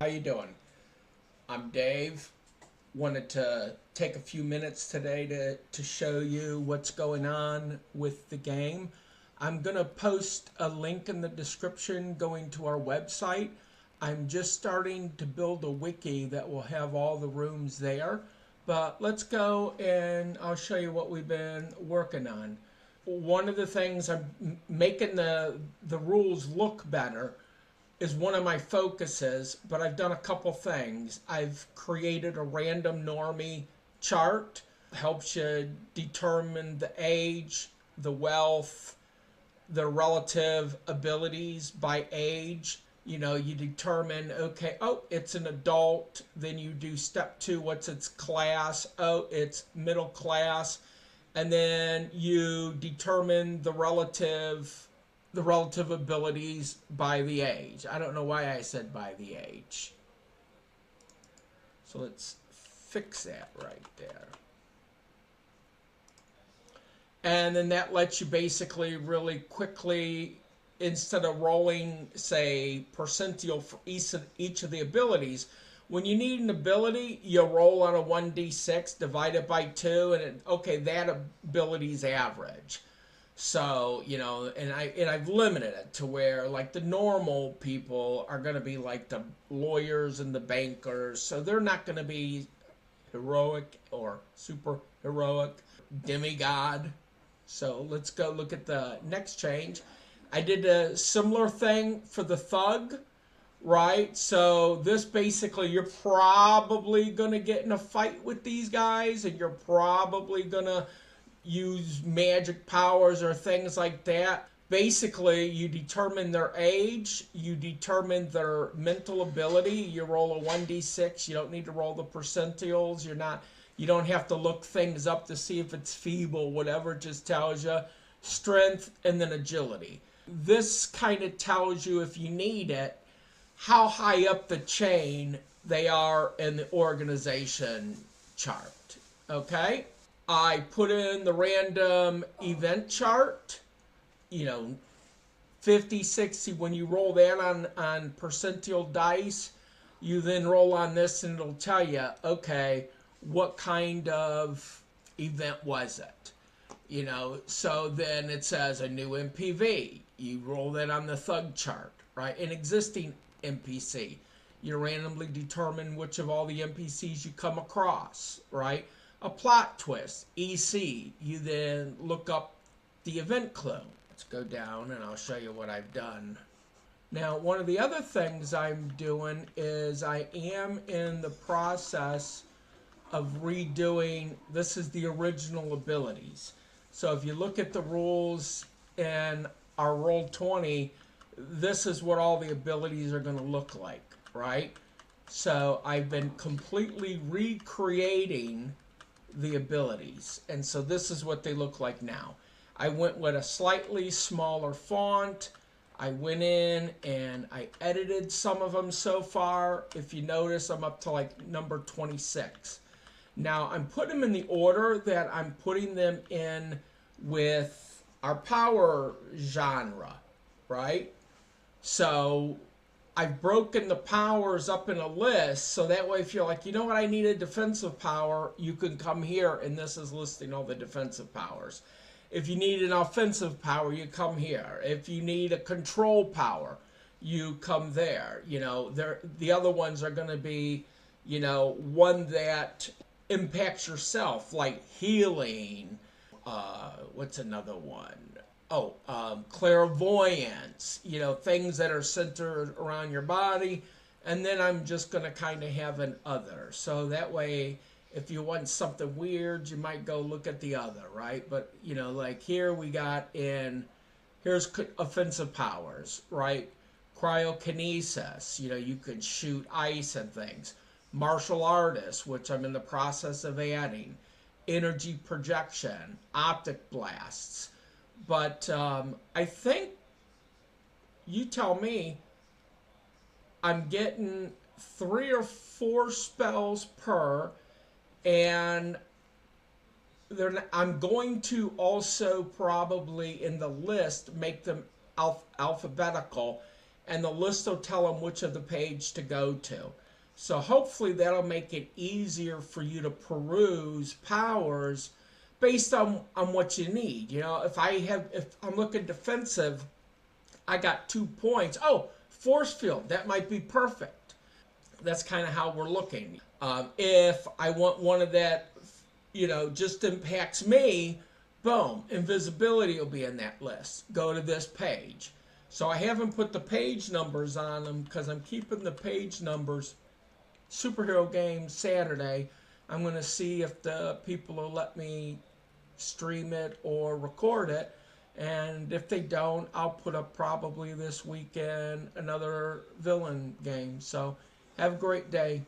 How you doing? I'm Dave. Wanted to take a few minutes today to show you what's going on with the game. I'm going to post a link in the description going to our website. I'm just starting to build a wiki that will have all the rooms there. But let's go and I'll show you what we've been working on. One of the things I'm making the rules look better is one of my focuses, but I've done a couple things. I've created a random normie chart, helps you determine the age, the wealth, the relative abilities by age. You know, you determine, okay, oh, it's an adult. Then you do step two, what's its class? Oh, it's middle class. And then you determine the relative abilities by the age. I don't know why I said by the age. So let's fix that right there. And then that lets you basically really quickly, instead of rolling, say, percentile for each of the abilities, when you need an ability, you roll on a 1d6, divide it by 2, and okay, that ability's average. So, you know, and I've limited it to where like the normal people are going to be like the lawyers and the bankers. So they're not going to be heroic or super heroic, demigod. So let's go look at the next change. I did a similar thing for the thug, right? So this basically, you're probably going to get in a fight with these guys and you're probably going to use magic powers or things like that. Basically, you determine their age, you determine their mental ability. You roll a 1d6. You don't need to roll the percentiles. You don't have to look things up to see if it's feeble, whatever. It just tells you strength and then agility. This kind of tells you, if you need it, how high up the chain they are in the organization chart. Okay? I put in the random event chart, you know, 50, 60. When you roll that on percentile dice, you then roll on this and it'll tell you, okay, what kind of event was it? You know, so then it says a new MPV. You roll that on the thug chart, right? An existing NPC. You randomly determine which of all the NPCs you come across, right? A plot twist, EC. You then look up the event clue. Let's go down and I'll show you what I've done. Now, one of the other things I'm doing is I am in the process of redoing, this is the original abilities. So if you look at the rules in our Roll20, this is what all the abilities are going to look like, right? So I've been completely recreating the abilities, and so this is what they look like now. I went with a slightly smaller font. I went in and I edited some of them so far. If you notice, I'm up to like number 26. Now I'm putting them in the order that I'm putting them in with our power genre, right? So I've broken the powers up in a list, so that way if you're like, you know what, I need a defensive power, you can come here, and this is listing all the defensive powers. If you need an offensive power, you come here. If you need a control power, you come there. You know, the other ones are going to be, you know, one that impacts yourself, like healing. What's another one? Clairvoyance, you know, things that are centered around your body. And then I'm just going to kind of have an other. So that way, if you want something weird, you might go look at the other, right? But, you know, like here we got here's offensive powers, right? Cryokinesis, you know, you could shoot ice and things. Martial artist, which I'm in the process of adding. Energy projection, optic blasts. But I think, you tell me, I'm getting 3 or 4 spells per, and I'm going to also probably in the list make them alphabetical and the list will tell them which of the page to go to. So hopefully that'll make it easier for you to peruse powers based on what you need. You know, if I'm looking defensive, I got 2 points. Oh, force field, that might be perfect. That's kind of how we're looking. If I want one of that, just impacts me, boom, invisibility will be in that list. Go to this page. So I haven't put the page numbers on them because I'm keeping the page numbers. Superhero game Saturday. I'm going to see if the people will let me stream it or record it. And if they don't, I'll put up probably this weekend another villain game. So have a great day.